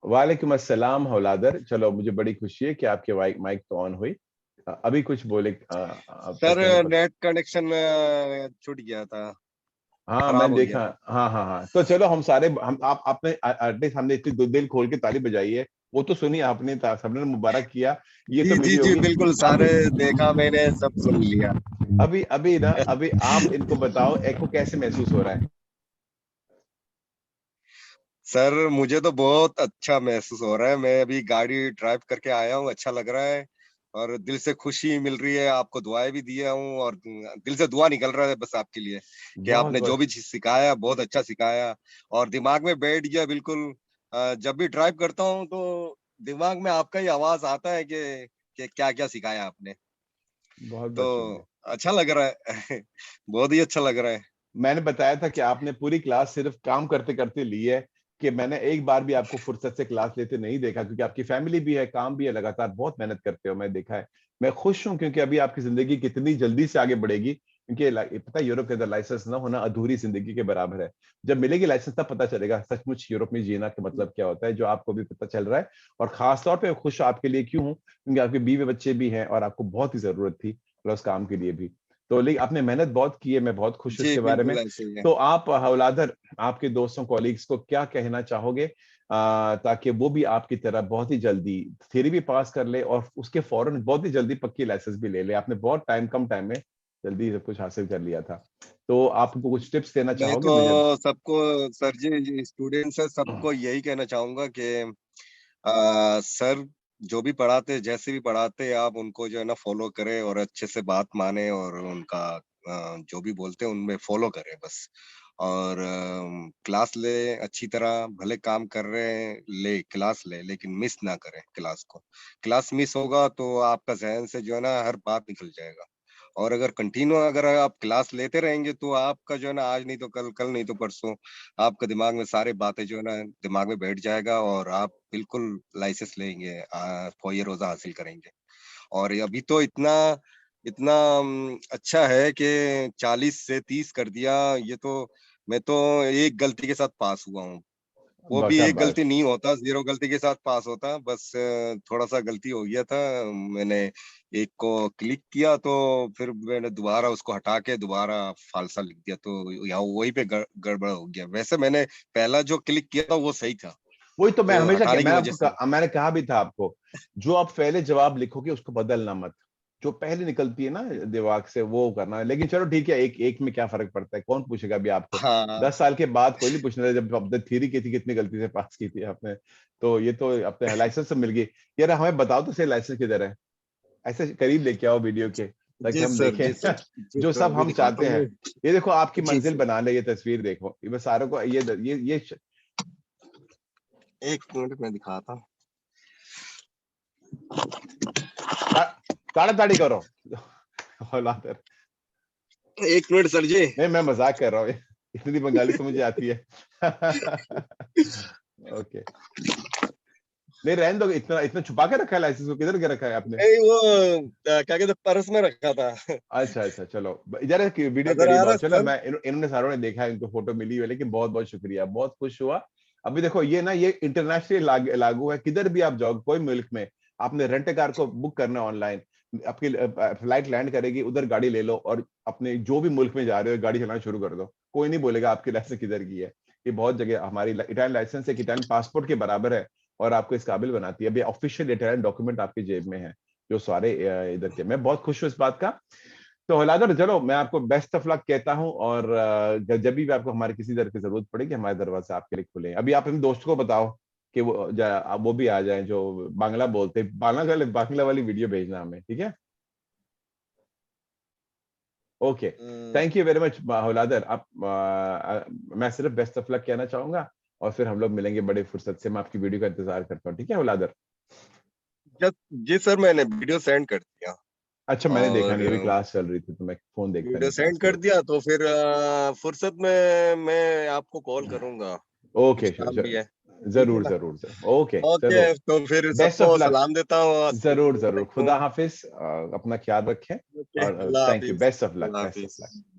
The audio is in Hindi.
वालेकुम अस्सलाम हौलादर। चलो, मुझे बड़ी खुशी है कि आपके माइक माइक तो ऑन हुई। अभी कुछ बोले अब तक सर मैंने नेट कनेक्शन छूट गया था, हाँ, खराब मैंने हो देखा। गया। हाँ हाँ हाँ, तो चलो हम सारे हम आप आपने एटलीस्ट हमने इतनी दिल खोल के ताली बजाई है, वो तो सुनी आपने, सबने मुबारक किया। ये तो जी जी मेरी जी, होगी। बिल्कुल अभी सारे देखा मैंने, सब सुन लिया। अभी अभी ना, अभी आप इनको बताओ एको कैसे महसूस हो रहा है। सर मुझे तो बहुत अच्छा महसूस हो रहा है। मैं अभी गाड़ी ड्राइव करके आया हूँ, अच्छा लग रहा है और दिल से खुशी मिल रही है। आपको दुआएं भी दिया हूँ और दिल से दुआ निकल रहा है बस आपके लिए कि बहुत आपने जो बहुत भी चीज सिखाया बहुत अच्छा सिखाया और दिमाग में बैठ गया बिल्कुल। जब भी ड्राइव करता हूँ तो दिमाग में आपका ही आवाज आता है कि क्या क्या सिखाया आपने। बहुत तो बहुत शुक्रिया। अच्छा लग रहा है बहुत ही अच्छा लग रहा है। मैंने बताया था कि आपने पूरी क्लास सिर्फ काम करते करते ली है, कि मैंने एक बार भी आपको फुर्सत से क्लास लेते नहीं देखा, क्योंकि आपकी फैमिली भी है, काम भी है, लगातार बहुत मेहनत करते हो, मैं देखा है। मैं खुश हूं क्योंकि अभी आपकी जिंदगी कितनी जल्दी से आगे बढ़ेगी, क्योंकि पता है यूरोप के अंदर लाइसेंस ना होना अधूरी जिंदगी के बराबर है। जब मिलेगी लाइसेंस तब पता चलेगा सचमुच यूरोप में जीना का मतलब क्या होता है, जो आपको भी पता चल रहा है। और खास तौर पर खुश आपके लिए क्यों हूँ, क्योंकि आपके बीवी बच्चे भी हैं और आपको बहुत ही जरूरत थी प्लस काम के लिए भी। तो लेकिन आपने मेहनत बहुत की है, मैं बहुत खुश हूँ जी इसके बारे में। बिल्कुल ऐसे ही है। तो आप हवलादर, आपके दोस्तों कॉलीग्स को क्या कहना चाहोगे, ताकि वो भी आपकी तरह बहुत ही जल्दी थ्योरी भी पास कर ले और उसके फौरन बहुत ही जल्दी पक्की लाइसेंस भी ले ले। आपने बहुत कम टाइम में जल्दी सब कुछ हासिल कर लिया था। तो आप उनको कुछ टिप्स देना मैं चाहोगे तो मुझे। सबको, सर जी स्टूडेंट्स है सबको यही कहना चाहूंगा कि सर जो भी पढ़ाते, जैसे भी पढ़ाते, आप उनको जो है ना फॉलो करें और अच्छे से बात माने और उनका जो भी बोलते हैं उनमें फॉलो करें बस। और क्लास ले अच्छी तरह, भले काम कर रहे हैं ले क्लास ले, लेकिन मिस ना करें क्लास को। क्लास मिस होगा तो आपका जहन से जो है ना हर बात निकल जाएगा। और अगर कंटिन्यू अगर आप क्लास लेते रहेंगे तो आपका जो है ना आज नहीं तो कल, कल नहीं तो परसों आपके दिमाग में सारी बातें जो है ना दिमाग में बैठ जाएगा और आप बिल्कुल लाइसेंस लेंगे, फौये रोजा हासिल करेंगे। और अभी तो इतना इतना अच्छा है कि 40 से 30 कर दिया। ये तो मैं तो एक गलती के साथ पास हुआ हूँ। वो भी एक शाबाश। गलती नहीं होता, 0 गलती के साथ पास होता। बस थोड़ा-सा गलती हो गया था। मैंने एक को क्लिक किया तो फिर मैंने दोबारा उसको हटा के दोबारा फ़ालसा लिख दिया तो यहाँ वहीं पे गड़बड़ हो गया। वैसे मैंने पहला जो क्लिक किया था वो सही था, वही तो मैं तो हमेशा हटाने की मैं वजह आपको से। मैंने कहा भी था आपको, जो आप पहले जवाब लिखोगे उसको बदलना मत, जो पहले निकलती है ना दिमाग से वो करना है। लेकिन चलो ठीक है, एक एक में क्या फर्क पड़ता है, कौन पूछेगा अभी आपको। हाँ। 10 साल के बाद कोई नहीं पूछने वाला, जब आपने थ्योरी की थी कितनी गलती से पास की थी आपने। तो ये तो अपने लाइसेंस से मिल गई। यार हमें बताओ तो सही, लाइसेंस किधर है, ऐसे करीब लेके आओ वीडियो के, ताकि जी हम सर, जी देखें सर। जी जो सर, सब अभी हम दिखाता चाहते हूँ हैं। मैं। ये देखो आपकी जी मंजिल सर, बना ले, ये तस्वीर देखो, ये बस सारों को ये 1 मिनट में दिखाता हूँ। ताड़ा ताड़ी करो औलाद। 1 मिनट सर जी। नहीं, मैं मजाक कर रहा हूँ, इतनी बंगाली तो मुझे आती है ओके। नहीं, रहने दो, इतना इतना छुपा के रखा है लाइसेंस को, किधर के रखा है आपने। नहीं वो क्या कहते हैं, पर्स में रखा था। अच्छा अच्छा, चलो इधर वीडियो नज़र आ करीब रहा आओ। है चलो, सर? इन्होंने सारों ने देखा है, इनको फोटो मिली है, लेकिन बहुत बहुत शुक्रिया, बहुत खुश हुआ। अभी देखो ये ना, ये इंटरनेशनली लागू है, किधर भी आप जाओ कोई मुल्क में, आपने रेंट कार को बुक करना ऑनलाइन, आपकी फ्लाइट लैंड करेगी, उधर गाड़ी ले लो और अपने जो भी मुल्क में जा रहे हो गाड़ी चलाना शुरू कर दो, कोई नहीं बोलेगा आपकी लाइसेंस किधर की है। ये बहुत जगह हमारी इटालियन लाइसेंस एक इटालियन पासपोर्ट के बराबर है, और आपको इस काबिल बनाती है। अभी ऑफिशियल इटालियन डॉक्यूमेंट आपकी जेब में है, जो सारे इधर के। मैं बहुत खुश हूँ इस बात का। तो हलादर, चलो मैं आपको बेस्ट ऑफ लक कहता हूँ, और जब भी आपको हमारे किसी तरह की जरूरत पड़ेगी, हमारे दरवाजे आपके लिए खुले हैं। अभी आप अपने दोस्त को बताओ कि वो भी आ जाए, जो बांग्ला बोलते हैं, बांग्ला वाली वीडियो भेजना हमें, ठीक है। Okay. Thank you very much हौलादर। आप मैं सिर्फ बेस्ट ऑफ लक कहना चाहूंगा, और फिर हम लोग मिलेंगे बड़े फुर्सत से। मैं आपकी वीडियो का इंतजार करता हूँ, ठीक है हौलादर। जी सर, मैंने वीडियो सेंड कर दिया। अच्छा, मैंने देखा और नहीं, अभी क्लास चल रही थी तो मैं फोन देखता वीडियो नहीं, क्लास सेंड के कर वक्त। दिया तो फिर फुर्सत में मैं आपको कॉल करूंगा। कुछ ओके, काम भी है। ठीक है जरूर ना? जरूर जरूर, ओके ओके, जरूर। तो फिर बेस्ट ऑफ सबको लक। सलाम देता हूँ, अस्सलाम जरूर जरूर, वालेकुम। खुदा हाफिज, अपना ख्याल रखें। ओके, और अल्लाह थैंक यू, हाफिज। Best of luck, Allah best of हाफिज। लक।